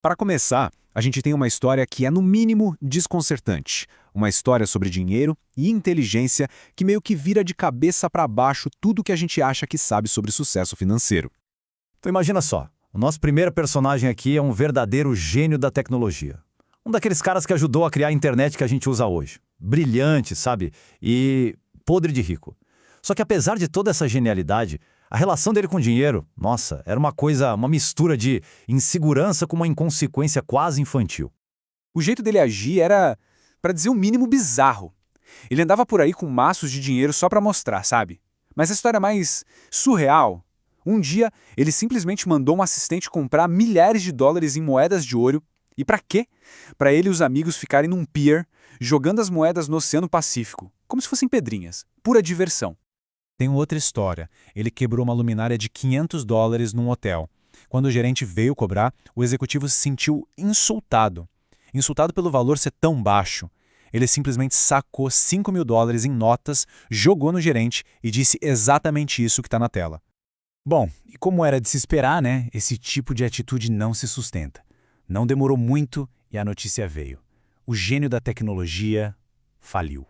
Para começar, a gente tem uma história que é, no mínimo, desconcertante. Uma história sobre dinheiro e inteligência que meio que vira de cabeça para baixo tudo que a gente acha que sabe sobre sucesso financeiro. Então imagina só, o nosso primeiro personagem aqui é um verdadeiro gênio da tecnologia. Um daqueles caras que ajudou a criar a internet que a gente usa hoje. Brilhante, sabe? E podre de rico. Só que apesar de toda essa genialidade, a relação dele com o dinheiro, nossa, era uma mistura de insegurança com uma inconsequência quase infantil. O jeito dele agir era, para dizer o mínimo, bizarro. Ele andava por aí com maços de dinheiro só para mostrar, sabe? Mas a história mais surreal. Um dia, ele simplesmente mandou um assistente comprar milhares de dólares em moedas de ouro. E para quê? Para ele e os amigos ficarem num pier, jogando as moedas no Oceano Pacífico, como se fossem pedrinhas, pura diversão. Tem outra história. Ele quebrou uma luminária de $500 num hotel. Quando o gerente veio cobrar, o executivo se sentiu insultado. Insultado pelo valor ser tão baixo. Ele simplesmente sacou $5.000 em notas, jogou no gerente e disse exatamente isso que está na tela. Bom, e como era de se esperar, né? Esse tipo de atitude não se sustenta. Não demorou muito e a notícia veio. O gênio da tecnologia faliu.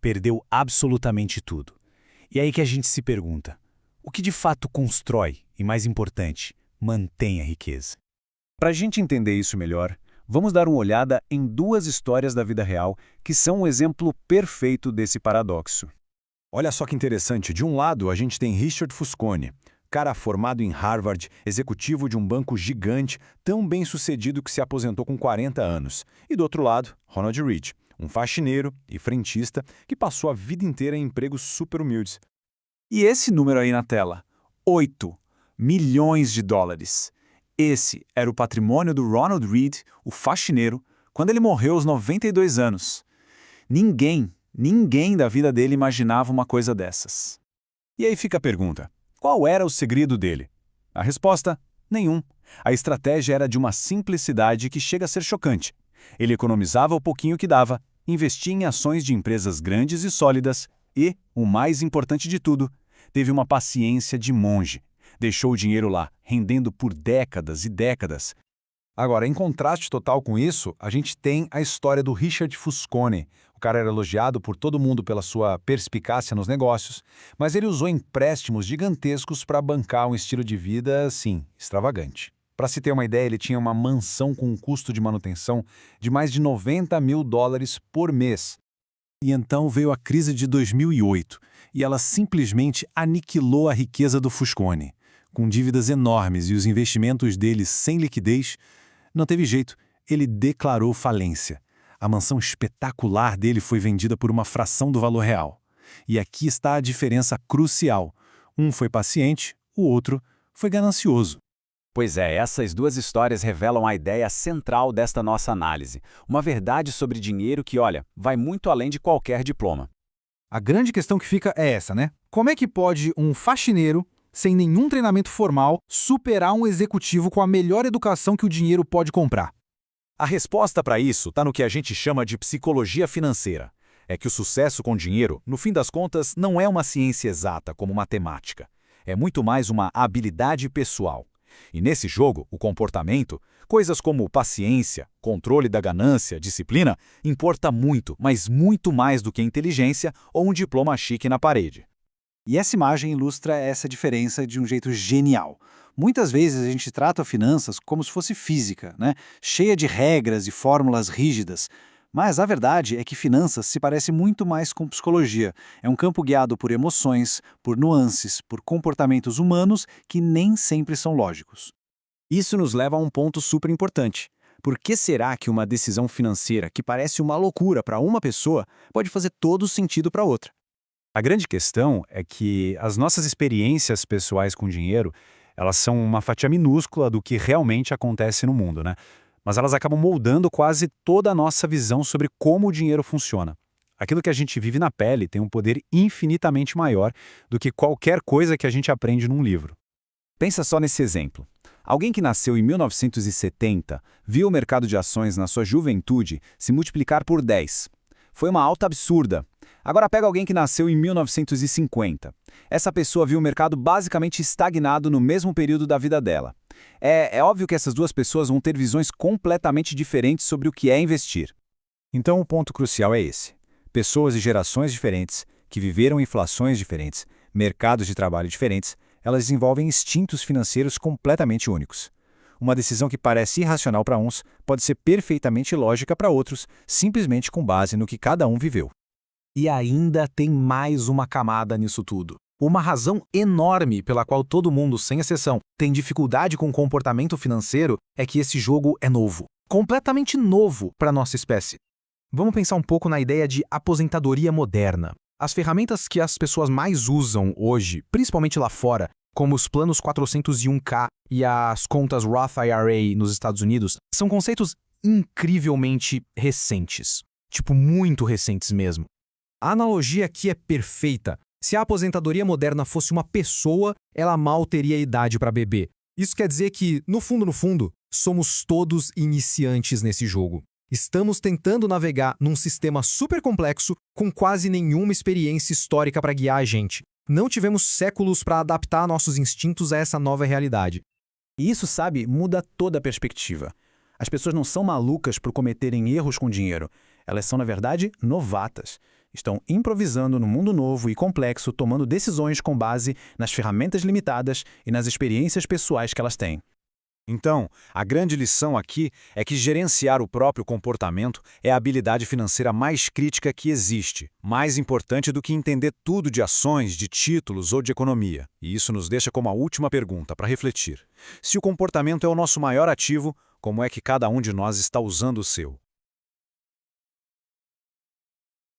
Perdeu absolutamente tudo. E aí que a gente se pergunta, o que de fato constrói e, mais importante, mantém a riqueza? Para a gente entender isso melhor, vamos dar uma olhada em duas histórias da vida real que são um exemplo perfeito desse paradoxo. Olha só que interessante, de um lado a gente tem Richard Fusconi, cara formado em Harvard, executivo de um banco gigante, tão bem sucedido que se aposentou com 40 anos. E do outro lado, Ronald Read, um faxineiro e frentista que passou a vida inteira em empregos super humildes. E esse número aí na tela, $8 milhões. Esse era o patrimônio do Ronald Read, o faxineiro, quando ele morreu aos 92 anos. Ninguém da vida dele imaginava uma coisa dessas. E aí fica a pergunta, qual era o segredo dele? A resposta, nenhum. A estratégia era de uma simplicidade que chega a ser chocante. Ele economizava o pouquinho que dava, investia em ações de empresas grandes e sólidas e, o mais importante de tudo, teve uma paciência de monge. Deixou o dinheiro lá, rendendo por décadas e décadas. Agora, em contraste total com isso, a gente tem a história do Richard Fusconi. O cara era elogiado por todo mundo pela sua perspicácia nos negócios, mas ele usou empréstimos gigantescos para bancar um estilo de vida, assim, extravagante. Para se ter uma ideia, ele tinha uma mansão com um custo de manutenção de mais de $90 mil por mês. E então veio a crise de 2008, e ela simplesmente aniquilou a riqueza do Fusconi. Com dívidas enormes e os investimentos dele sem liquidez, não teve jeito, ele declarou falência. A mansão espetacular dele foi vendida por uma fração do valor real. E aqui está a diferença crucial. Um foi paciente, o outro foi ganancioso. Pois é, essas duas histórias revelam a ideia central desta nossa análise. Uma verdade sobre dinheiro que, olha, vai muito além de qualquer diploma. A grande questão que fica é essa, né? Como é que pode um faxineiro, sem nenhum treinamento formal, superar um executivo com a melhor educação que o dinheiro pode comprar? A resposta para isso está no que a gente chama de psicologia financeira. É que o sucesso com dinheiro, no fim das contas, não é uma ciência exata como matemática. É muito mais uma habilidade pessoal. E nesse jogo, o comportamento, coisas como paciência, controle da ganância, disciplina, importa muito, mas muito mais do que inteligência ou um diploma chique na parede. E essa imagem ilustra essa diferença de um jeito genial. Muitas vezes a gente trata finanças como se fosse física, né? Cheia de regras e fórmulas rígidas. Mas a verdade é que finanças se parece muito mais com psicologia. É um campo guiado por emoções, por nuances, por comportamentos humanos que nem sempre são lógicos. Isso nos leva a um ponto super importante. Por que será que uma decisão financeira que parece uma loucura para uma pessoa pode fazer todo sentido para outra? A grande questão é que as nossas experiências pessoais com dinheiro, elas são uma fatia minúscula do que realmente acontece no mundo, né? Mas elas acabam moldando quase toda a nossa visão sobre como o dinheiro funciona. Aquilo que a gente vive na pele tem um poder infinitamente maior do que qualquer coisa que a gente aprende num livro. Pensa só nesse exemplo. Alguém que nasceu em 1970 viu o mercado de ações na sua juventude se multiplicar por 10. Foi uma alta absurda. Agora pega alguém que nasceu em 1950. Essa pessoa viu o mercado basicamente estagnado no mesmo período da vida dela. É óbvio que essas duas pessoas vão ter visões completamente diferentes sobre o que é investir. Então, o ponto crucial é esse. Pessoas e gerações diferentes, que viveram inflações diferentes, mercados de trabalho diferentes, elas desenvolvem instintos financeiros completamente únicos. Uma decisão que parece irracional para uns pode ser perfeitamente lógica para outros, simplesmente com base no que cada um viveu. E ainda tem mais uma camada nisso tudo. Uma razão enorme pela qual todo mundo, sem exceção, tem dificuldade com o comportamento financeiro é que esse jogo é novo. Completamente novo para a nossa espécie. Vamos pensar um pouco na ideia de aposentadoria moderna. As ferramentas que as pessoas mais usam hoje, principalmente lá fora, como os planos 401k e as contas Roth IRA nos Estados Unidos, são conceitos incrivelmente recentes. Tipo, muito recentes mesmo. A analogia aqui é perfeita. Se a aposentadoria moderna fosse uma pessoa, ela mal teria idade para beber. Isso quer dizer que, no fundo, somos todos iniciantes nesse jogo. Estamos tentando navegar num sistema super complexo com quase nenhuma experiência histórica para guiar a gente. Não tivemos séculos para adaptar nossos instintos a essa nova realidade. E isso, sabe, muda toda a perspectiva. As pessoas não são malucas por cometerem erros com dinheiro. Elas são, na verdade, novatas. Estão improvisando no mundo novo e complexo, tomando decisões com base nas ferramentas limitadas e nas experiências pessoais que elas têm. Então, a grande lição aqui é que gerenciar o próprio comportamento é a habilidade financeira mais crítica que existe, mais importante do que entender tudo de ações, de títulos ou de economia. E isso nos deixa como a última pergunta para refletir. Se o comportamento é o nosso maior ativo, como é que cada um de nós está usando o seu?